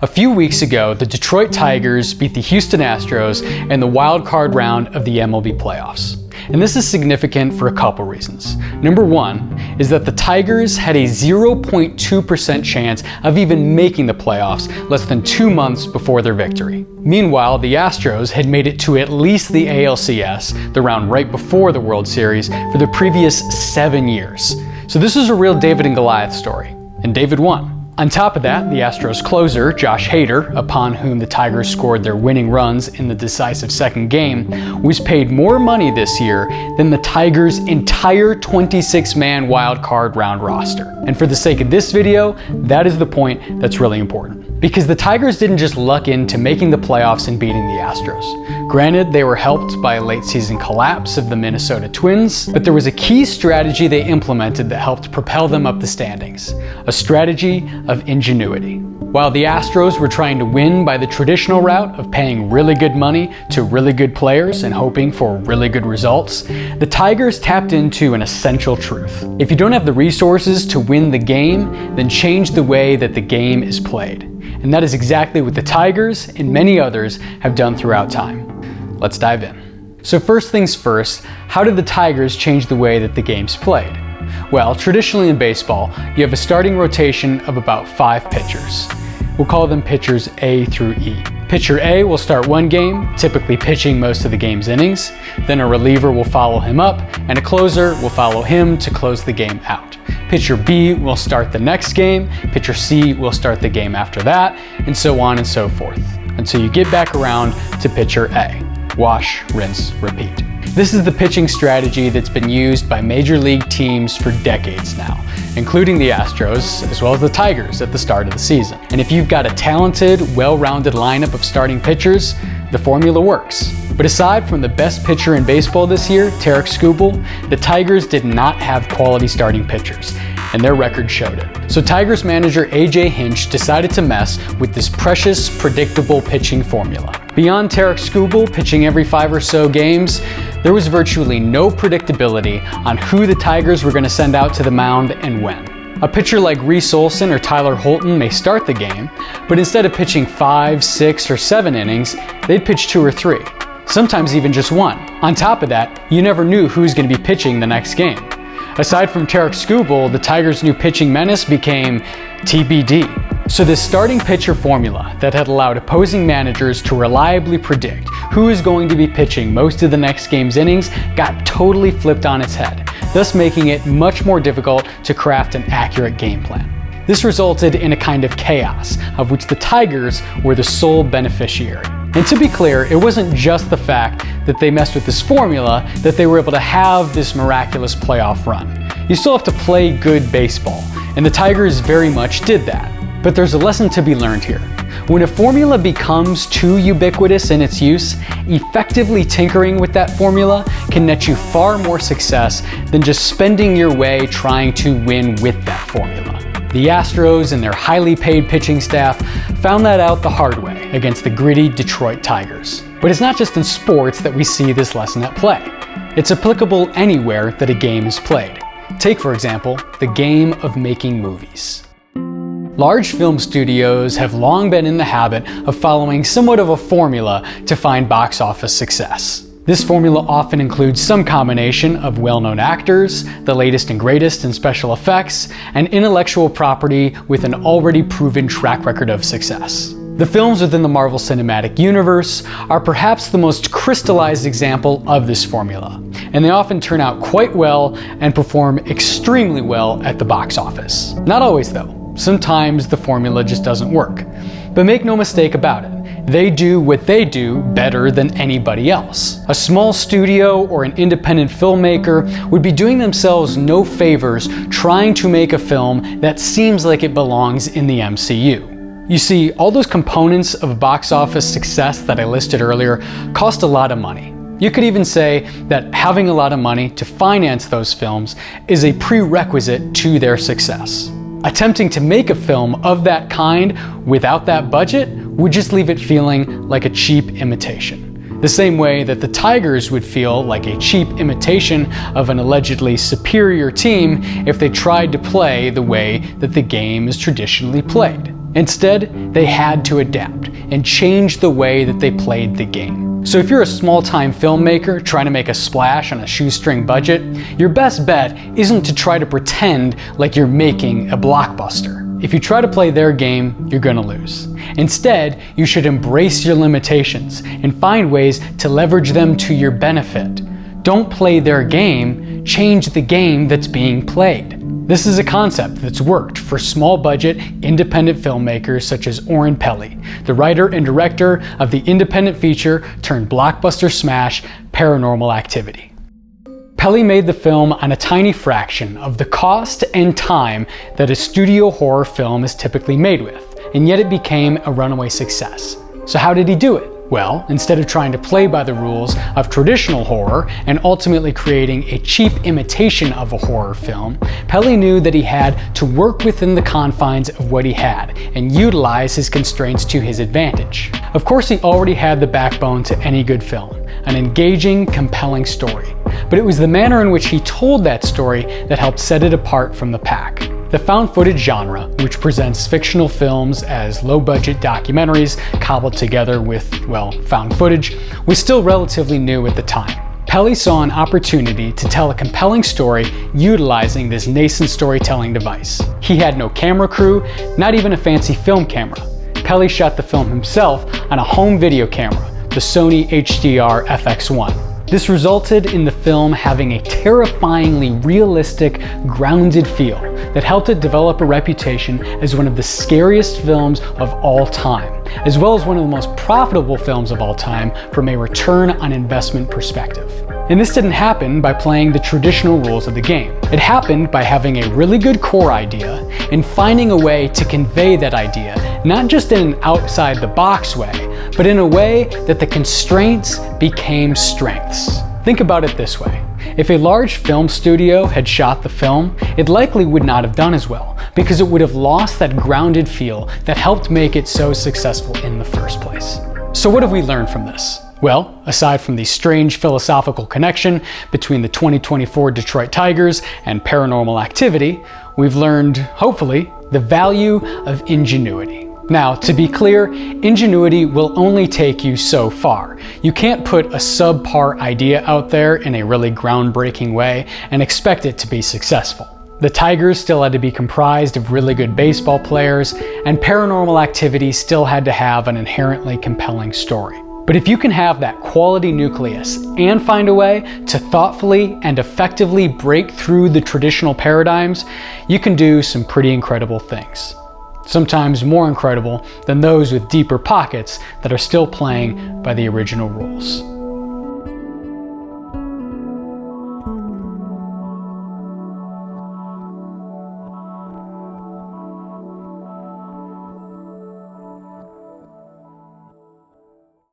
A few weeks ago, the Detroit Tigers beat the Houston Astros in the wild card round of the MLB playoffs. And this is significant for a couple reasons. Number one is that the Tigers had a 0.2% chance of even making the playoffs less than 2 months before their victory. Meanwhile, the Astros had made it to at least the ALCS, the round right before the World Series, for the previous 7 years. So this is a real David and Goliath story, and David won. On top of that, the Astros closer, Josh Hader, upon whom the Tigers scored their winning runs in the decisive second game, was paid more money this year than the Tigers' entire 26-man wild card round roster. And for the sake of this video, that is the point that's really important. Because the Tigers didn't just luck into making the playoffs and beating the Astros. Granted, they were helped by a late season collapse of the Minnesota Twins, but there was a key strategy they implemented that helped propel them up the standings. A strategy of ingenuity. While the Astros were trying to win by the traditional route of paying really good money to really good players and hoping for really good results, the Tigers tapped into an essential truth. If you don't have the resources to win the game, then change the way that the game is played. And that is exactly what the Tigers and many others have done throughout time. Let's dive in. So first things first, how did the Tigers change the way that the game's played? Well, traditionally in baseball, you have a starting rotation of about 5 pitchers. We'll call them pitchers A through E. Pitcher A will start one game, typically pitching most of the game's innings. Then a reliever will follow him up, and a closer will follow him to close the game out. Pitcher B will start the next game, pitcher C will start the game after that, and so on and so forth, until you get back around to pitcher A. Wash, rinse, repeat. This is the pitching strategy that's been used by major league teams for decades now, including the Astros as well as the Tigers at the start of the season. And if you've got a talented, well-rounded lineup of starting pitchers, the formula works. But aside from the best pitcher in baseball this year, Tarik Skubal, the Tigers did not have quality starting pitchers, and their record showed it. So Tigers manager A.J. Hinch decided to mess with this precious, predictable pitching formula. Beyond Tarik Skubal pitching every 5 or so games, there was virtually no predictability on who the Tigers were going to send out to the mound and when. A pitcher like Reese Olson or Tyler Holton may start the game, but instead of pitching 5, 6, or 7 innings, they'd pitch 2 or 3, sometimes even just 1. On top of that, you never knew who was going to be pitching the next game. Aside from Tarik Skubal, the Tigers' new pitching menace became TBD. So this starting pitcher formula that had allowed opposing managers to reliably predict who is going to be pitching most of the next game's innings got totally flipped on its head, thus making it much more difficult to craft an accurate game plan. This resulted in a kind of chaos, of which the Tigers were the sole beneficiary. And to be clear, it wasn't just the fact that they messed with this formula that they were able to have this miraculous playoff run. You still have to play good baseball, and the Tigers very much did that. But there's a lesson to be learned here. When a formula becomes too ubiquitous in its use, effectively tinkering with that formula can net you far more success than just spending your way trying to win with that formula. The Astros and their highly paid pitching staff found that out the hard way against the gritty Detroit Tigers. But it's not just in sports that we see this lesson at play. It's applicable anywhere that a game is played. Take, for example, the game of making movies. Large film studios have long been in the habit of following somewhat of a formula to find box office success. This formula often includes some combination of well-known actors, the latest and greatest in special effects, and intellectual property with an already proven track record of success. The films within the Marvel Cinematic Universe are perhaps the most crystallized example of this formula, and they often turn out quite well and perform extremely well at the box office. Not always though. Sometimes the formula just doesn't work. But make no mistake about it, they do what they do better than anybody else. A small studio or an independent filmmaker would be doing themselves no favors trying to make a film that seems like it belongs in the MCU. You see, all those components of box office success that I listed earlier cost a lot of money. You could even say that having a lot of money to finance those films is a prerequisite to their success. Attempting to make a film of that kind without that budget would just leave it feeling like a cheap imitation. The same way that the Tigers would feel like a cheap imitation of an allegedly superior team if they tried to play the way that the game is traditionally played. Instead, they had to adapt and change the way that they played the game. So if you're a small-time filmmaker trying to make a splash on a shoestring budget, your best bet isn't to try to pretend like you're making a blockbuster. If you try to play their game, you're gonna lose. Instead, you should embrace your limitations and find ways to leverage them to your benefit. Don't play their game, change the game that's being played. This is a concept that's worked for small-budget, independent filmmakers such as Oren Peli, the writer and director of the independent feature turned blockbuster smash Paranormal Activity. Peli made the film on a tiny fraction of the cost and time that a studio horror film is typically made with, and yet it became a runaway success. So how did he do it? Well, instead of trying to play by the rules of traditional horror and ultimately creating a cheap imitation of a horror film, Peli knew that he had to work within the confines of what he had and utilize his constraints to his advantage. Of course, he already had the backbone to any good film, an engaging, compelling story. But it was the manner in which he told that story that helped set it apart from the pack. The found footage genre, which presents fictional films as low-budget documentaries cobbled together with, well, found footage, was still relatively new at the time. Peli saw an opportunity to tell a compelling story utilizing this nascent storytelling device. He had no camera crew, not even a fancy film camera. Peli shot the film himself on a home video camera, the Sony HDR FX1. This resulted in the film having a terrifyingly realistic, grounded feel that helped it develop a reputation as one of the scariest films of all time, as well as one of the most profitable films of all time from a return on investment perspective. And this didn't happen by playing the traditional rules of the game. It happened by having a really good core idea and finding a way to convey that idea, not just in an outside-the-box way, but in a way that the constraints became strengths. Think about it this way. If a large film studio had shot the film, it likely would not have done as well, because it would have lost that grounded feel that helped make it so successful in the first place. So what have we learned from this? Well, aside from the strange philosophical connection between the 2024 Detroit Tigers and Paranormal Activity, we've learned, hopefully, the value of ingenuity. Now, to be clear, ingenuity will only take you so far. You can't put a subpar idea out there in a really groundbreaking way and expect it to be successful. The Tigers still had to be comprised of really good baseball players, and Paranormal Activity still had to have an inherently compelling story. But if you can have that quality nucleus and find a way to thoughtfully and effectively break through the traditional paradigms, you can do some pretty incredible things. Sometimes more incredible than those with deeper pockets that are still playing by the original rules.